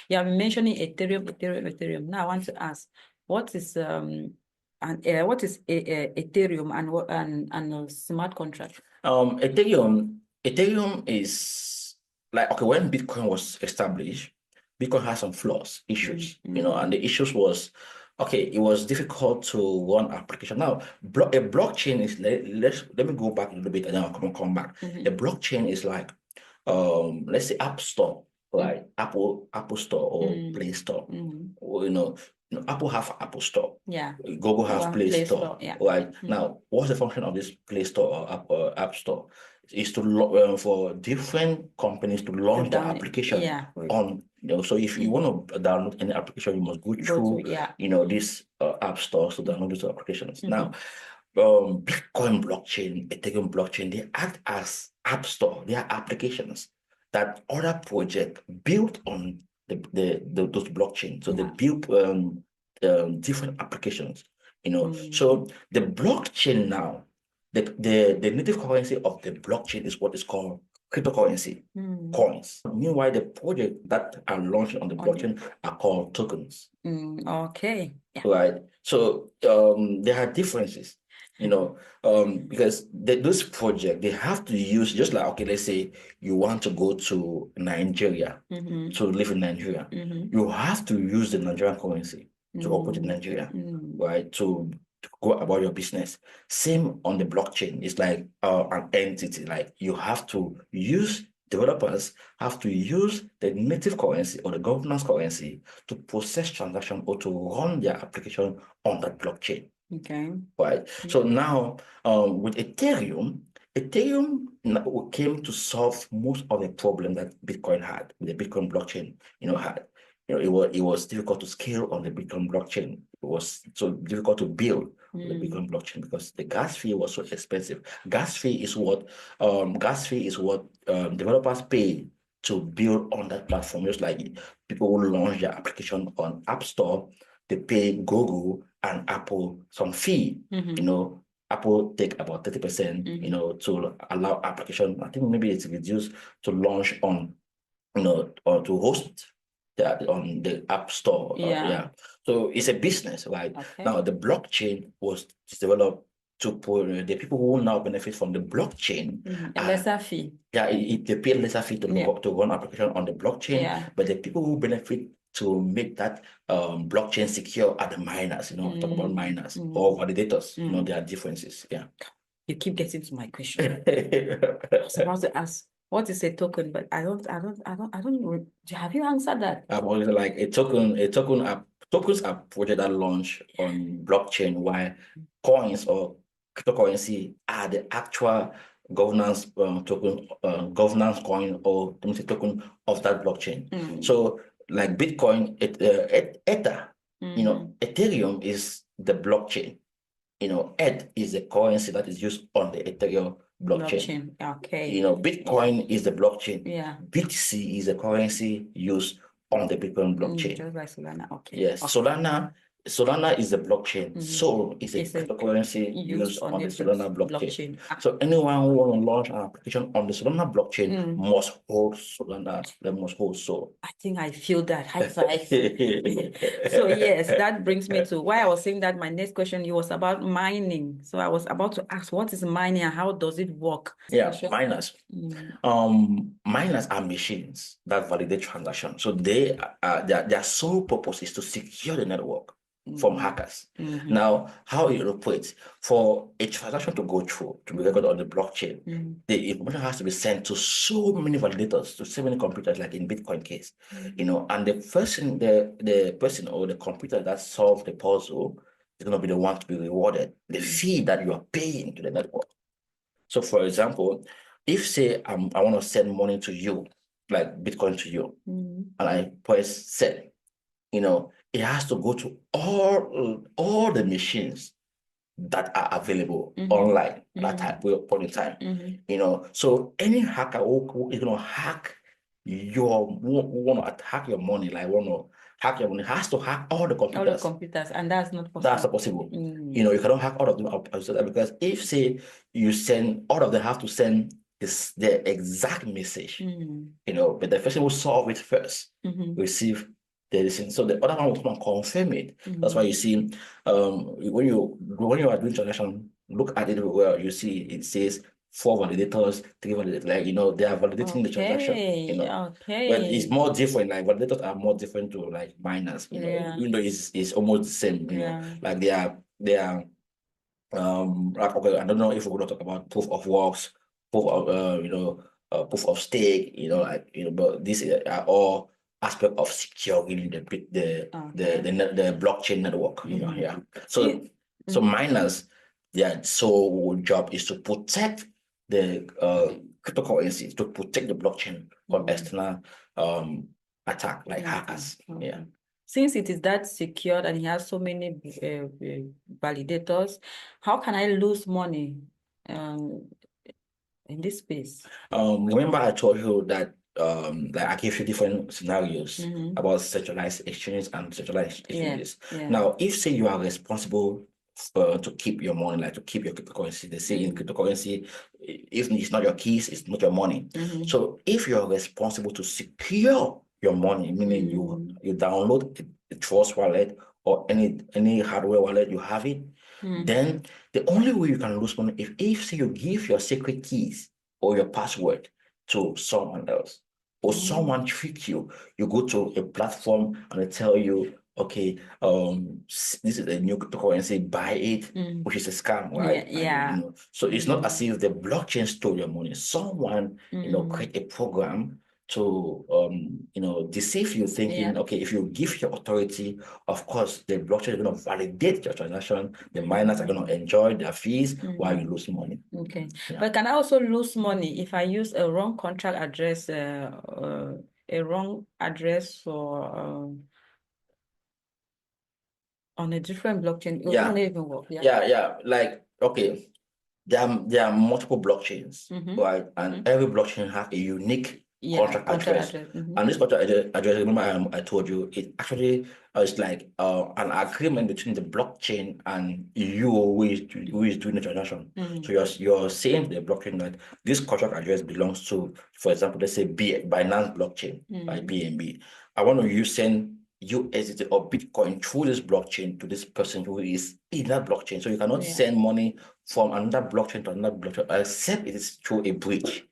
You have been mentioning Ethereum. Now I want to ask, what is Ethereum and a smart contract? Ethereum is like, okay, when Bitcoin was established, Bitcoin has some flaws, issues, and the issues was, okay, it was difficult to run application. Now, a blockchain is, let me go back a little bit and then I'll come back. A blockchain is like, let's say App Store, like Apple Store or Play Store. Or, Apple have Apple Store. Yeah. Google have Play Store. Yeah. Right. Now, what's the function of this Play Store or App Store? Is to for different companies to launch the application on. So if you want to download any application, you must go through this App Store to download these applications. Now, Bitcoin blockchain, Ethereum blockchain, they act as App Store. They are applications that other projects built on those blockchains. So they build different applications. So the blockchain now, the native currency of the blockchain is what is called cryptocurrency, coins. Meanwhile, the projects that are launched on the blockchain are called tokens. Okay. Yeah. Right. So there are differences, because those projects, they have to use, just like, okay, let's say you want to go to Nigeria to live in Nigeria. You have to use the Nigerian currency to operate in Nigeria, right? To go about your business. Same on the blockchain. It's like an entity. Like you have to use, developers have to use the native currency or the governance currency to process transaction or to run their application on that blockchain. Okay. Right. So now with Ethereum came to solve most of the problem that Bitcoin had, the Bitcoin blockchain, had. It was difficult to scale on the Bitcoin blockchain. It was so difficult to build on the Bitcoin blockchain because the gas fee was so expensive. Gas fee is what developers pay to build on that platform. Just like people who launch their application on App Store, they pay Google and Apple some fee. Apple take about 30%, to allow application. I think maybe it's reduced to launch on, or to host on the App Store. So it's a business, right? Okay. Now the blockchain was developed to put the people who will now benefit from the blockchain. A lesser fee. Yeah, they pay a lesser fee to run application on the blockchain, but the people who benefit to make that blockchain secure are the miners. Talk about miners or validators. There are differences. Yeah. You keep getting to my question. I was about to ask, what is a token? But I don't. Have you answered that? I've always like tokens are projects that launch on blockchain, while coins or cryptocurrency are the actual governance token, governance coin or token of that blockchain. So like Bitcoin, Ether, Ethereum is the blockchain. ETH is the currency that is used on the Ethereum blockchain. Okay. Bitcoin is the blockchain. Yeah. BTC is the currency used on the Bitcoin blockchain. Just like Solana. Okay. Yes. Okay. Solana is the blockchain. So it's a cryptocurrency used on the Solana blockchain. So anyone who want to launch an application on the Solana blockchain must hold Solana. They must hold Sol. I think I feel that. High five. So yes, that brings me to why I was saying that my next question was about mining. So I was about to ask, what is mining and how does it work? Yeah, miners. Miners are machines that validate transactions. So their sole purpose is to secure the network from hackers. Now, how it operates, for a transaction to go through, to be recorded on the blockchain, the information has to be sent to so many validators, to so many computers, like in Bitcoin case, and the person or the computer that solved the puzzle is going to be the one to be rewarded, the fee that you are paying to the network. So for example, if say I want to send money to you, like Bitcoin to you, and I press send, it has to go to all the machines that are available online at that point in time. So any hacker who is going to hack want to hack your money, like want to hack your money, has to hack all the computers. All the computers, and that's not possible. That's not possible. You cannot hack all of them because if say you send, all of them have to send the exact message. But the person who solve it first receive So the other one will come and confirm it. That's why you see, when you are doing transaction, look at it well. You see it says 4 validators, 3 validators. Like they are validating the transaction. But it's more different. Like validators are more different to like miners. Even though it's almost the same. Like like, okay, I don't know if we're going to talk about proof of works, proof of proof of stake, but these are all aspect of securing the blockchain network, yeah. So miners, their sole job is to protect the cryptocurrency, to protect the blockchain from external attack like hackers. Yeah. Since it is that secured and he has so many validators, how can I lose money in this space? Remember I told you that like I gave you different scenarios about centralized exchanges and decentralized exchanges. Now, if say you are responsible to keep your money, like to keep your cryptocurrency, they say in cryptocurrency, if it's not your keys, it's not your money. So if you're responsible to secure your money, meaning you download a Trust wallet or any hardware wallet, you have it, then the only way you can lose money if say you give your secret keys or your password to someone else, or someone trick you. You go to a platform and they tell you, okay, this is a new cryptocurrency, buy it, which is a scam, right? So it's not as if the blockchain stole your money. Someone, create a program to deceive you, thinking, okay, if you give your authority, of course the blockchain is going to validate your transaction, the miners are going to enjoy their fees while you lose money. Okay. But can I also lose money if I use a wrong contract address, a wrong address for on a different blockchain? It won't even work. Yeah. Like, okay, there are multiple blockchains, right? And every blockchain has a unique contract address. And this contract address, remember I told you, it actually is like an agreement between the blockchain and you who is doing the transaction. So you're saying to the blockchain that this contract address belongs to, for example, let's say Binance blockchain, like BNB. I want to send USDT or Bitcoin through this blockchain to this person who is in that blockchain. So you cannot send money from another blockchain to another blockchain except it is through a bridge.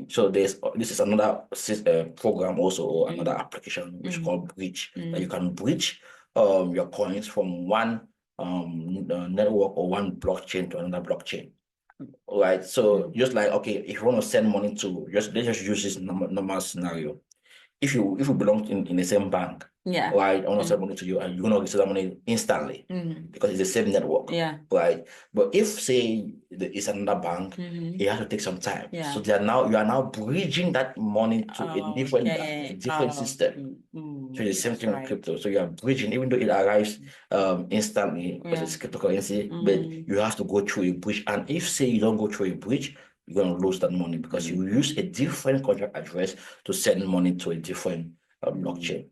So this is another program also, or another application which is called Bridge, that you can bridge your coins from one network or one blockchain to another blockchain. Right. So just like, okay, if you want to send money to let's just use this normal scenario. If you belong in the same bank, right, I want to send money to you and you're going to receive that money instantly because it's the same network, right? But if say it's another bank, it has to take some time. So you are now bridging that money to a different bank, a different system. So the same thing with crypto. So you are bridging, even though it arrives instantly because it's cryptocurrency, but you have to go through a bridge. And if say you don't go through a bridge, you're going to lose that money because you use a different contract address to send money to a different blockchain.